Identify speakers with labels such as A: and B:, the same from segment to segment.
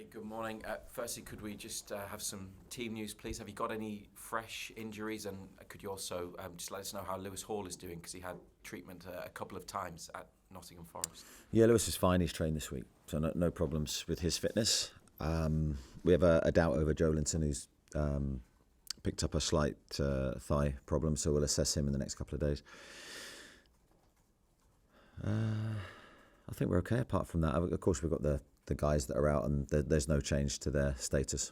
A: Eddie, good morning. Firstly, could we just have some team news, please? Have you got any fresh injuries? And could you also just let us know how Lewis Hall is doing, because he had treatment a couple of times at Nottingham Forest?
B: Yeah, Lewis is fine. He's trained this week, so no problems with his fitness. We have a doubt over Joe Linton, who's picked up a slight thigh problem, so we'll assess him in the next couple of days. I think we're okay apart from that. Of course, we've got the guys that are out, and there's no change to their status.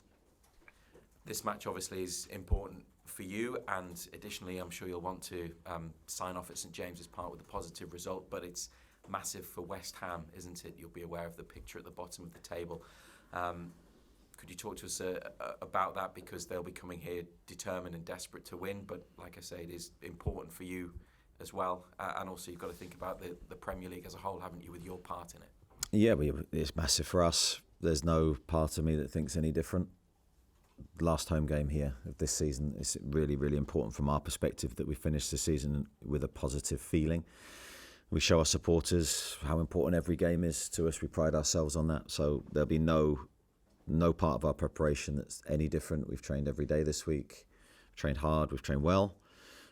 A: This match obviously is important for you, and additionally I'm sure you'll want to sign off at St James's Park with a positive result, but it's massive for West Ham, isn't it? You'll be aware of the picture at the bottom of the table. Could you talk to us about that, because they'll be coming here determined and desperate to win, but like I say, it is important for you as well, and also you've got to think about the Premier League as a whole, haven't you, with your part in it?
B: Yeah, it's massive for us. There's no part of me that thinks any different. Last home game here of this season is really, really important from our perspective, that we finish the season with a positive feeling. We show our supporters how important every game is to us. We pride ourselves on that. So there'll be no part of our preparation that's any different. We've trained every day this week. We've trained hard. We've trained well.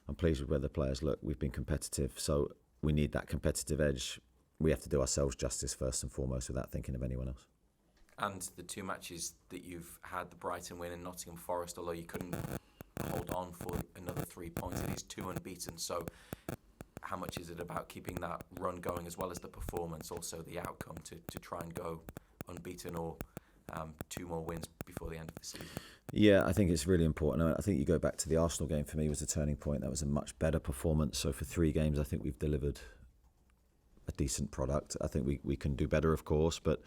B: I'm pleased with where the players look. We've been competitive. So we need that competitive edge. We have to do ourselves justice first and foremost without thinking of anyone else.
A: And the two matches that you've had, the Brighton win and Nottingham Forest, although you couldn't hold on for another 3 points, it is 2 unbeaten. So how much is it about keeping that run going, as well as the performance, also the outcome, to try and go unbeaten or 2 more wins before the end of the season?
B: Yeah, I think it's really important. I think you go back to the Arsenal game, for me, was a turning point. That was a much better performance. So for 3 games, I think we've delivered a decent product. I think we can do better, of course, but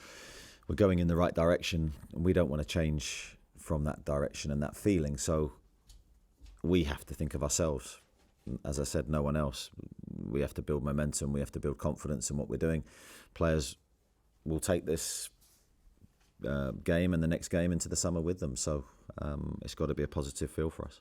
B: we're going in the right direction, and we don't want to change from that direction and that feeling. So we have to think of ourselves. As I said, no one else. We have to build momentum. We have to build confidence in what we're doing. Players will take this game and the next game into the summer with them. So it's got to be a positive feel for us.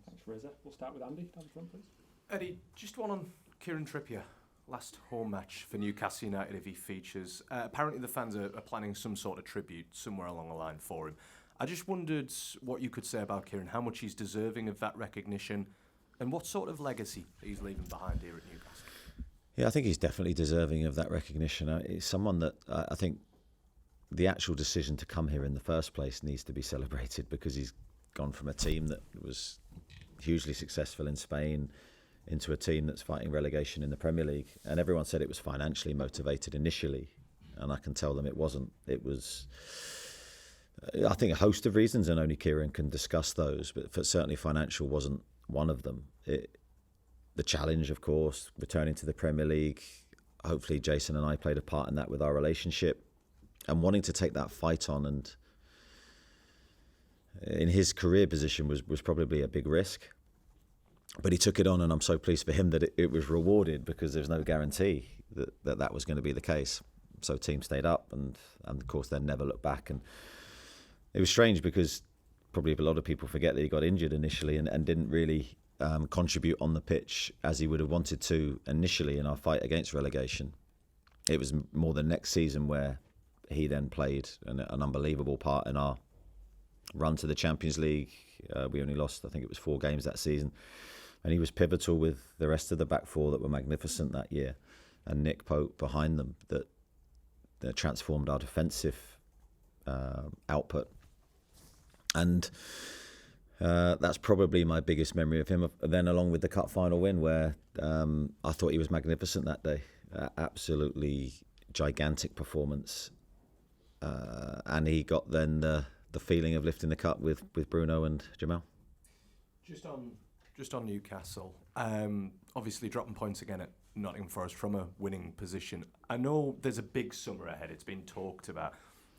C: Thanks, Reza. We'll start with Andy down front, please.
D: Eddie, just one on Kieran Trippier. Last home match for Newcastle United if he features. Apparently the fans are planning some sort of tribute somewhere along the line for him. I just wondered what you could say about Kieran, how much he's deserving of that recognition, and what sort of legacy he's leaving behind here at Newcastle.
B: Yeah, I think he's definitely deserving of that recognition. He's someone that I think the actual decision to come here in the first place needs to be celebrated, because he's gone from a team that was hugely successful in Spain into a team that's fighting relegation in the Premier League. And everyone said it was financially motivated initially, and I can tell them it wasn't. It was, I think, a host of reasons, and only Kieran can discuss those, but certainly financial wasn't one of them. The challenge, of course, returning to the Premier League, hopefully Jason and I played a part in that with our relationship, and wanting to take that fight on, and in his career position was probably a big risk. But he took it on, and I'm so pleased for him that it was rewarded, because there's no guarantee that was going to be the case. So team stayed up, and of course then never looked back. And it was strange, because probably a lot of people forget that he got injured initially and didn't really contribute on the pitch as he would have wanted to initially in our fight against relegation. It was more the next season where he then played an unbelievable part in our run to the Champions League. We only lost, I think it was 4 games that season. And he was pivotal with the rest of the back four that were magnificent that year, and Nick Pope behind them, that transformed our defensive output. And that's probably my biggest memory of him. Then along with the cup final win, where I thought he was magnificent that day. Absolutely gigantic performance. And he got then the feeling of lifting the cup with Bruno and Jamal.
D: Just on Newcastle, obviously dropping points again at Nottingham Forest from a winning position. I know there's a big summer ahead, it's been talked about.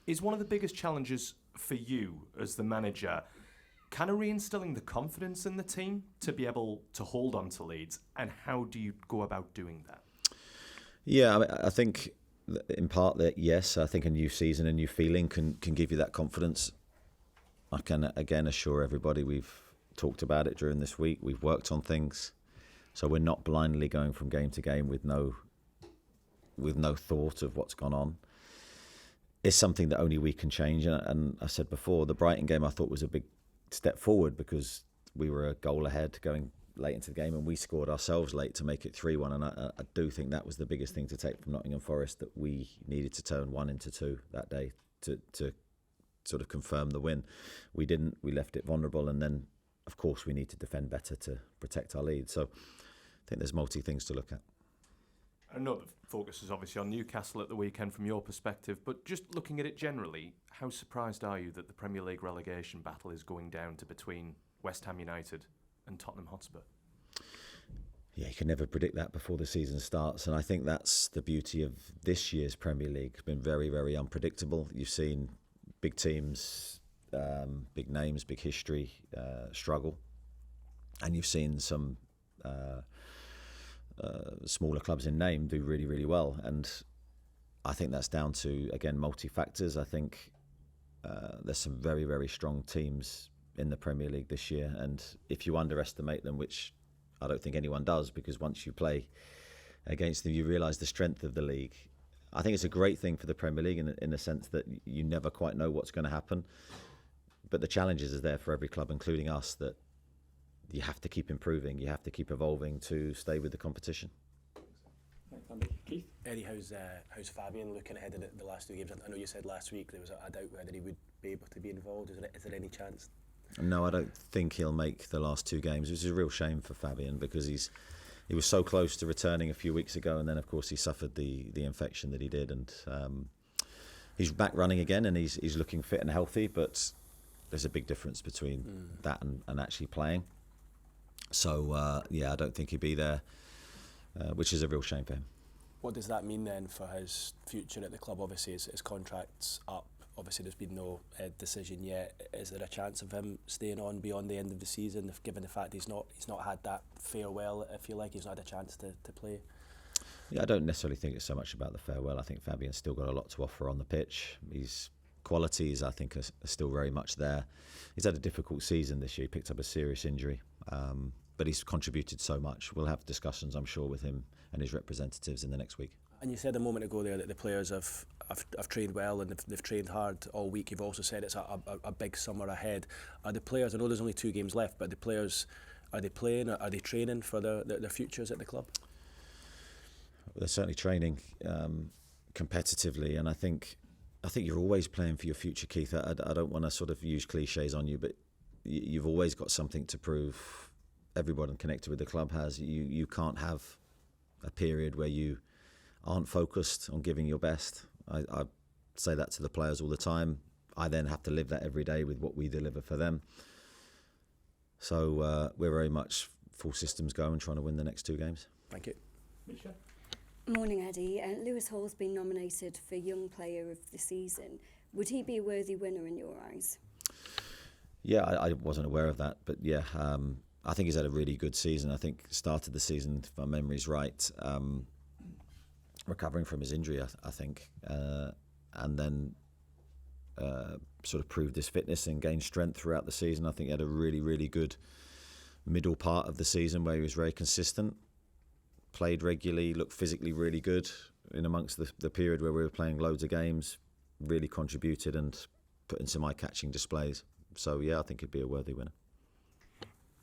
D: Is one of the biggest challenges for you as the manager kind of reinstilling the confidence in the team to be able to hold on to leads, and how do you go about doing that?
B: Yeah, I think in part that, yes, I think a new season, a new feeling can give you that confidence. I can again assure everybody we've talked about it during this week. We've worked on things, so we're not blindly going from game to game with no thought of what's gone on. is something that only we can change. And I said before, the Brighton game I thought was a big step forward because we were a goal ahead going late into the game and we scored ourselves late to make it 3-1. And I do think that was the biggest thing to take from Nottingham Forest, that we needed to turn 1 into 2 that day to sort of confirm the win. We didn't. We left it vulnerable, and then, of course, we need to defend better to protect our lead. So I think there's multi things to look at.
D: I know the focus is obviously on Newcastle at the weekend from your perspective, but just looking at it generally, how surprised are you that the Premier League relegation battle is going down to between West Ham United and Tottenham Hotspur?
B: Yeah, you can never predict that before the season starts, and I think that's the beauty of this year's Premier League. It's been very, very unpredictable. You've seen big teams, big names, big history struggle, and you've seen some smaller clubs in name do really, really well. And I think that's down to, again, multi-factors. I think there's some very, very strong teams in the Premier League this year, and if you underestimate them, which I don't think anyone does, because once you play against them you realise the strength of the league. I think it's a great thing for the Premier League in the sense that you never quite know what's going to happen, but the challenges is there for every club, including us, that you have to keep improving, you have to keep evolving to stay with the competition.
C: Thanks, Andy. Keith?
E: Eddie, how's Fabian looking ahead of the last 2 games? I know you said last week there was a doubt whether he would be able to be involved. Is there any chance?
B: No, I don't think he'll make the last 2 games, which is a real shame for Fabian, because he was so close to returning a few weeks ago, and then of course he suffered the infection that he did, and he's back running again, and he's looking fit and healthy, but there's a big difference between that and actually playing. So I don't think he'll be there, which is a real shame for him.
E: What does that mean then for his future at the club? Obviously his contract's up. Obviously there's been no decision yet. Is there a chance of him staying on beyond the end of the season, given the fact he's not had that farewell, if you like, he's not had a chance to play?
B: Yeah, I don't necessarily think it's so much about the farewell. I think Fabian's still got a lot to offer on the pitch. His qualities, I think, are still very much there. He's had a difficult season this year. He picked up a serious injury, but he's contributed so much. We'll have discussions, I'm sure, with him and his representatives in the next week.
E: And you said a moment ago there that the players have trained well and they've trained hard all week. You've also said it's a big summer ahead. Are the players, I know there's only 2 games left, but the players, are they playing, are they training for their futures at the club?
B: They're certainly training competitively, and I think you're always playing for your future, Keith. I don't want to sort of use cliches on you, but you've always got something to prove. Everyone connected with the club has. You can't have a period where you aren't focused on giving your best. I say that to the players all the time. I then have to live that every day with what we deliver for them. So we're very much full systems going, trying to win the next 2 games.
E: Thank you.
C: Misha?
F: Morning, Eddie. Lewis Hall's been nominated for Young Player of the Season. Would he be a worthy winner in your eyes?
B: Yeah, I wasn't aware of that, but yeah, I think he's had a really good season. I think started the season, if my memory's right, recovering from his injury, I think, and then sort of proved his fitness and gained strength throughout the season. I think he had a really, really good middle part of the season where he was very consistent, played regularly, looked physically really good in amongst the period where we were playing loads of games, really contributed and put in some eye-catching displays. So yeah, I think he'd be a worthy winner.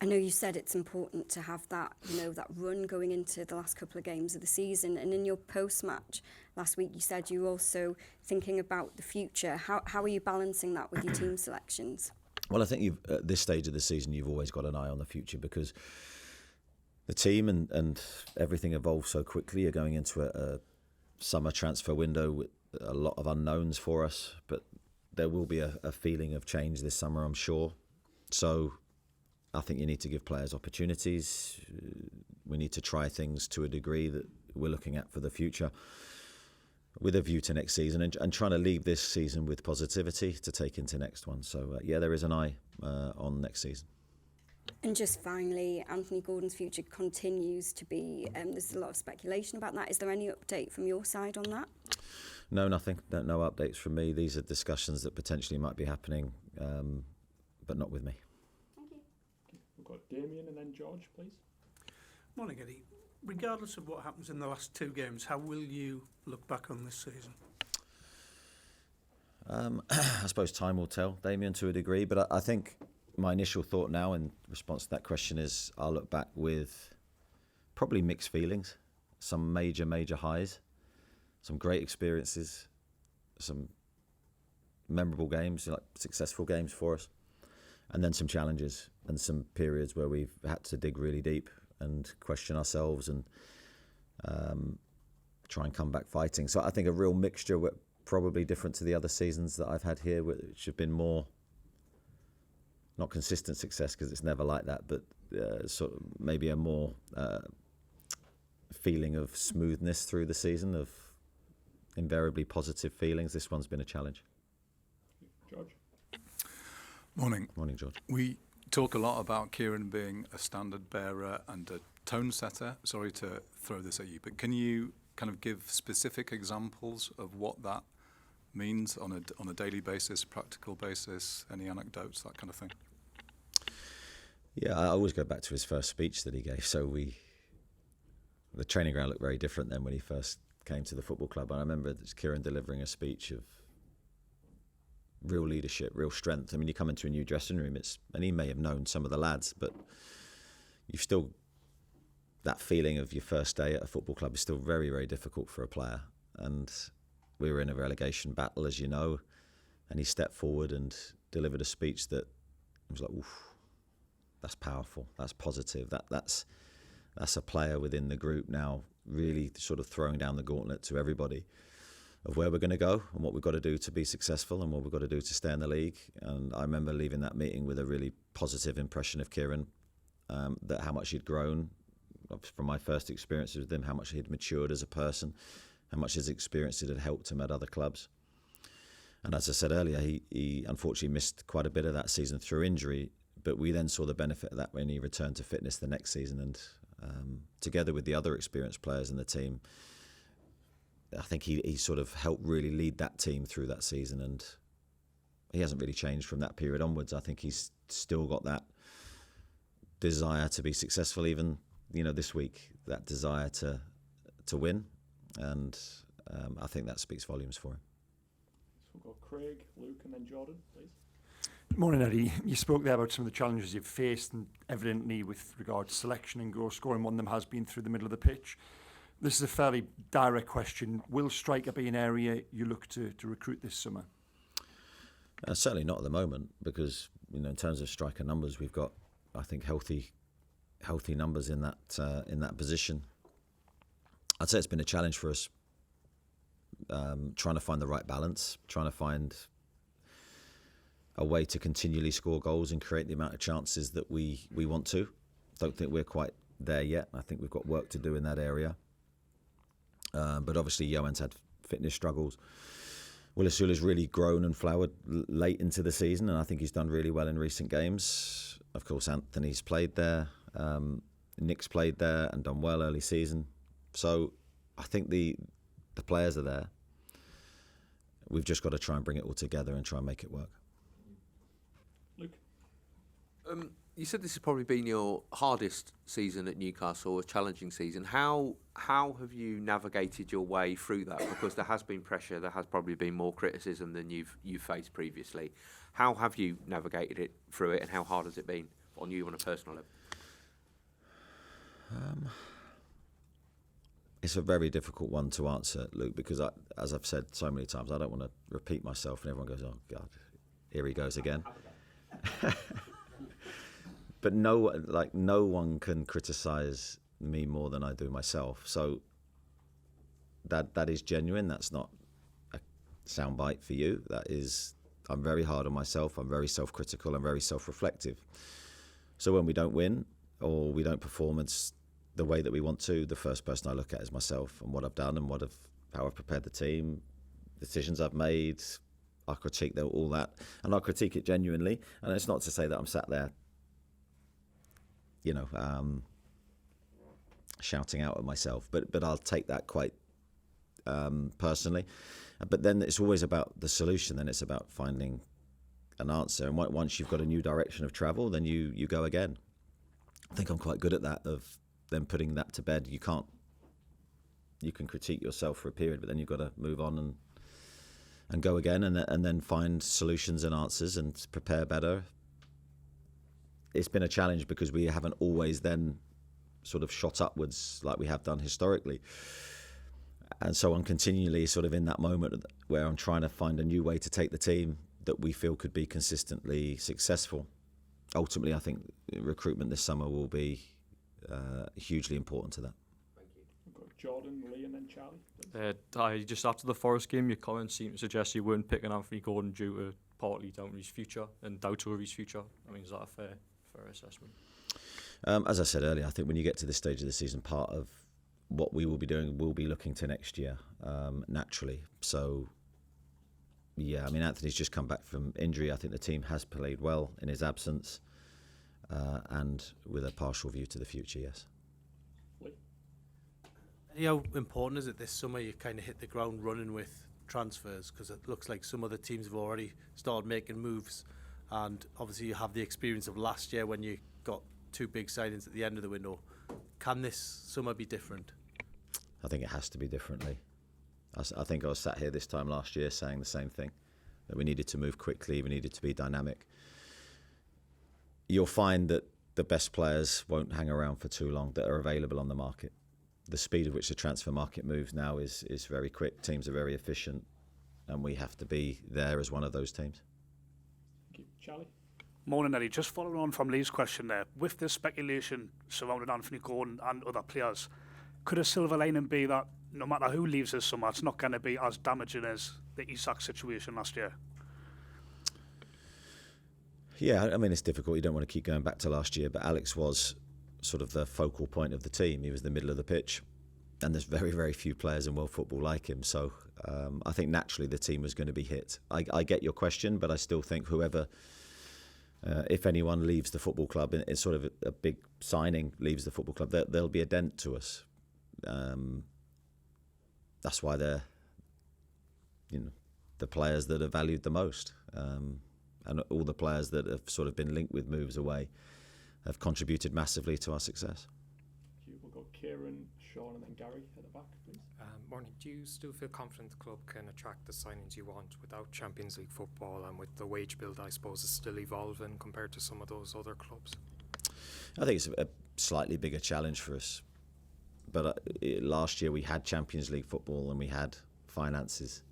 F: I know you said it's important to have that, that run going into the last couple of games of the season. And in your post-match last week, you said you were also thinking about the future. How are you balancing that with your team selections?
B: Well, I think at this stage of the season, you've always got an eye on the future because the team and everything evolves so quickly. You're going into a summer transfer window with a lot of unknowns for us, but there will be a feeling of change this summer, I'm sure. So I think you need to give players opportunities. We need to try things to a degree that we're looking at for the future with a view to next season and trying to leave this season with positivity to take into next one. So, there is an eye on next season.
F: And just finally, Anthony Gordon's future continues to be, there's a lot of speculation about that. Is there any update from your side on that?
B: No, nothing. No updates from me. These are discussions that potentially might be happening, but not with me.
F: Thank you.
C: We've got Damien and then George, please.
G: Morning, Eddie. Regardless of what happens in the last 2 games, how will you look back on this season?
B: I suppose time will tell, Damien, to a degree. But I think my initial thought now in response to that question is I'll look back with probably mixed feelings. Some major highs, some great experiences, some memorable games, like successful games for us, and then some challenges and some periods where we've had to dig really deep and question ourselves and try and come back fighting. So I think a real mixture, probably different to the other seasons that I've had here, which have been more, not consistent success because it's never like that, but sort of maybe a more feeling of smoothness through the season, of invariably positive feelings. This one's been a challenge.
C: George?
H: Morning.
B: Morning, George.
H: We talk a lot about Kieran being a standard bearer and a tone setter. Sorry to throw this at you, but can you kind of give specific examples of what that means on a daily basis, practical basis, any anecdotes, that kind of thing?
B: Yeah, I always go back to his first speech that he gave. So the training ground looked very different then when he first came to the football club. And I remember Kieran delivering a speech of real leadership, real strength. I mean, you come into a new dressing room, and he may have known some of the lads, but you've still, that feeling of your first day at a football club is still very, very difficult for a player. And we were in a relegation battle, as you know, and he stepped forward and delivered a speech that was like, oof, that's powerful, that's positive, that's a player within the group now really sort of throwing down the gauntlet to everybody of where we're going to go and what we've got to do to be successful and what we've got to do to stay in the league. And I remember leaving that meeting with a really positive impression of Kieran, that how much he'd grown from my first experiences with him, how much he'd matured as a person, how much his experiences had helped him at other clubs. And as I said earlier, he unfortunately missed quite a bit of that season through injury, but we then saw the benefit of that when he returned to fitness the next season. And together with the other experienced players in the team, I think he sort of helped really lead that team through that season. And he hasn't really changed from that period onwards. I think he's still got that desire to be successful, even this week, that desire to win. And I think that speaks volumes for him.
C: So we'll go Craig, Luke, and then Jordan, please.
I: Morning, Eddie. You spoke there about some of the challenges you've faced, and evidently with regard to selection and goal scoring, one of them has been through the middle of the pitch. This is a fairly direct question. Will striker be an area you look to recruit this summer?
B: Certainly not at the moment, because in terms of striker numbers, we've got, I think, healthy numbers in that position. I'd say it's been a challenge for us, trying to find the right balance, trying to find a way to continually score goals and create the amount of chances that we want to. Don't think we're quite there yet. I think we've got work to do in that area. But obviously, Johan's had fitness struggles. Willis Sula's really grown and flowered late into the season, and I think he's done really well in recent games. Of course, Anthony's played there, Nick's played there and done well early season. So I think the players are there. We've just got to try and bring it all together and try and make it work.
C: Luke?
J: You said this has probably been your hardest season at Newcastle, a challenging season. How have you navigated your way through that? Because there has been pressure, there has probably been more criticism than you've faced previously. How have you navigated it through it, and how hard has it been on you on a personal level?
B: It's a very difficult one to answer, Luke, because as I've said so many times, I don't want to repeat myself and everyone goes, oh God, here he goes again. But no one can criticise me more than I do myself. So that is genuine. That's not a soundbite for you. That is, I'm very hard on myself. I'm very self-critical. I'm very self-reflective. So when we don't win or we don't perform the way that we want to, the first person I look at is myself and what I've done and how I've prepared the team, decisions I've made. I critique all that, and I critique it genuinely. And it's not to say that I'm sat there, shouting out at myself, but I'll take that quite personally. But then it's always about the solution. Then it's about finding an answer. And once you've got a new direction of travel, then you go again. I think I'm quite good at that, of then putting that to bed. You can critique yourself for a period, but then you've got to move on and go again and then find solutions and answers and prepare better. It's been a challenge because we haven't always then sort of shot upwards like we have done historically. And so I'm continually sort of in that moment where I'm trying to find a new way to take the team that we feel could be consistently successful. Ultimately, I think recruitment this summer will be hugely important to that.
C: We've got Jordan, Lee, and then Charlie.
K: Just after the Forest game, your comments seem to suggest you weren't picking Anthony Gordon due to partly down to his future and doubt over his future. I mean, is that a fair assessment?
B: As I said earlier, I think when you get to this stage of the season, part of what we will be doing will be looking to next year, naturally. So, yeah, I mean, Anthony's just come back from injury. I think the team has played well in his absence, and with a partial view to the future, yes.
L: How important is it this summer you kind of hit the ground running with transfers? Because it looks like some other teams have already started making moves, and obviously you have the experience of last year when you got 2 big signings at the end of the window. Can this summer be different?
B: I think it has to be differently. I think I was sat here this time last year saying the same thing, that we needed to move quickly, we needed to be dynamic. You'll find that the best players won't hang around for too long that are available on the market. The speed at which the transfer market moves now is very quick. Teams are very efficient, and we have to be there as one of those teams.
C: Thank you. Charlie?
G: Morning, Eddie. Just following on from Lee's question there, with the speculation surrounding Anthony Gordon and other players, could a silver lining be that no matter who leaves this summer, it's not going to be as damaging as the Isak situation last year?
B: Yeah, I mean, it's difficult. You don't want to keep going back to last year, but Alex was sort of the focal point of the team. He was the middle of the pitch, and there's very, very few players in world football like him. So I think naturally the team was going to be hit. I get your question, but I still think whoever, if anyone leaves the football club, it's sort of a big signing leaves the football club, there'll be a dent to us. That's why they're, the players that are valued the most, and all the players that have sort of been linked with moves away have contributed massively to our success.
C: We've got Kieran, Sean, and then Gary at the back, please.
M: Morning. Do you still feel confident the club can attract the signings you want without Champions League football, and with the wage bill, I suppose, is still evolving compared to some of those other clubs?
B: I think it's a slightly bigger challenge for us. But last year we had Champions League football and we had finances,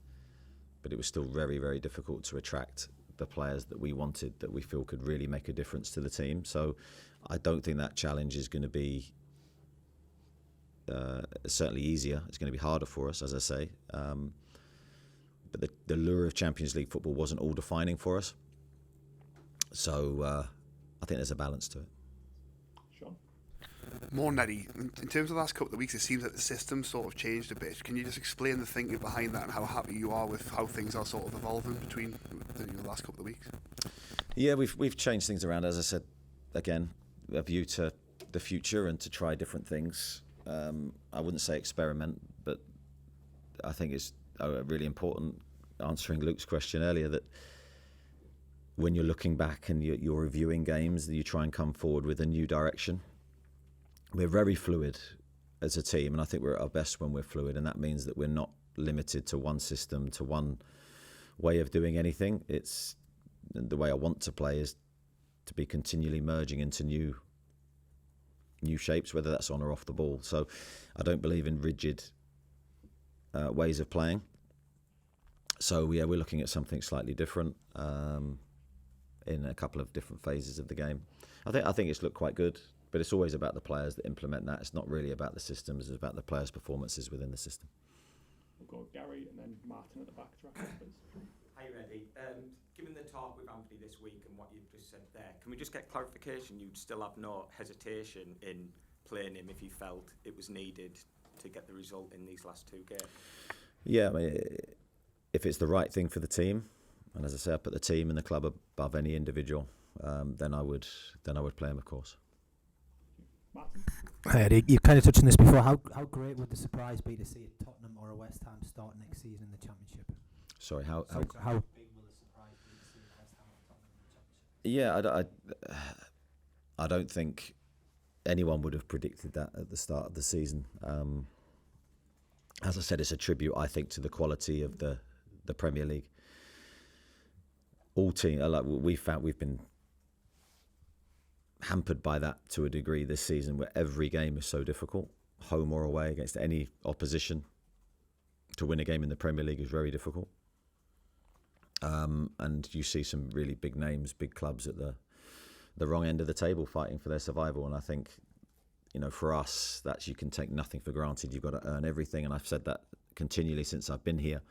B: but it was still very, very difficult to attract the players that we wanted, that we feel could really make a difference to the team. So I don't think that challenge is going to be certainly easier. It's going to be harder for us, as I say. But the lure of Champions League football wasn't all defining for us. So I think there's a balance to it.
C: Sean?
N: More Eddie, in terms of the last couple of weeks, it seems that the system sort of changed a bit. Can you just explain the thinking behind that and how happy you are with how things are sort of evolving between the last couple of weeks?
B: Yeah, we've changed things around, as I said, again, a view to the future and to try different things. I wouldn't say experiment, but I think it's really important, answering Luke's question earlier, that when you're looking back and you're reviewing games, you try and come forward with a new direction. We're very fluid as a team, and I think we're at our best when we're fluid, and that means that we're not limited to one system, to one way of doing anything. It's the way I want to play is to be continually merging into new shapes, whether that's on or off the ball. So I don't believe in rigid ways of playing. So yeah, we're looking at something slightly different in a couple of different phases of the game. I think it's looked quite good, but it's always about the players that implement that. It's not really about the systems, it's about the players' performances within the system.
C: We'll go Gary and then Martin at the back to wrap up, please.
A: Hi, Eddie. Given the talk with Anthony this week and what you've just said there, can we just get clarification? You'd still have no hesitation in playing him if you felt it was needed to get the result in these last 2 games?
B: Yeah, I mean, if it's the right thing for the team, and as I say, I put the team and the club above any individual, then I would play him, of course.
C: Martin?
O: Hi Eddie, you kind of touched on this before. How great would the surprise be to see a Tottenham or a West Ham start next season in the Championship?
B: Sorry, how
O: big will the surprise be to see West Ham or Tottenham in the Championship?
B: Yeah, I don't think anyone would have predicted that at the start of the season. As I said, it's a tribute, I think, to the quality of the the Premier League. All teams, like we found, we've been hampered by that to a degree this season, where every game is so difficult, home or away, against any opposition. To win a game in the Premier League is very difficult. And you see some really big names, big clubs at the wrong end of the table fighting for their survival. And I think, for us, that's, you can take nothing for granted. You've got to earn everything. And I've said that continually since I've been here.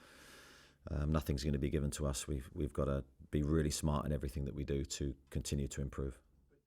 B: Nothing's going to be given to us. We've got to be really smart in everything that we do to continue to improve.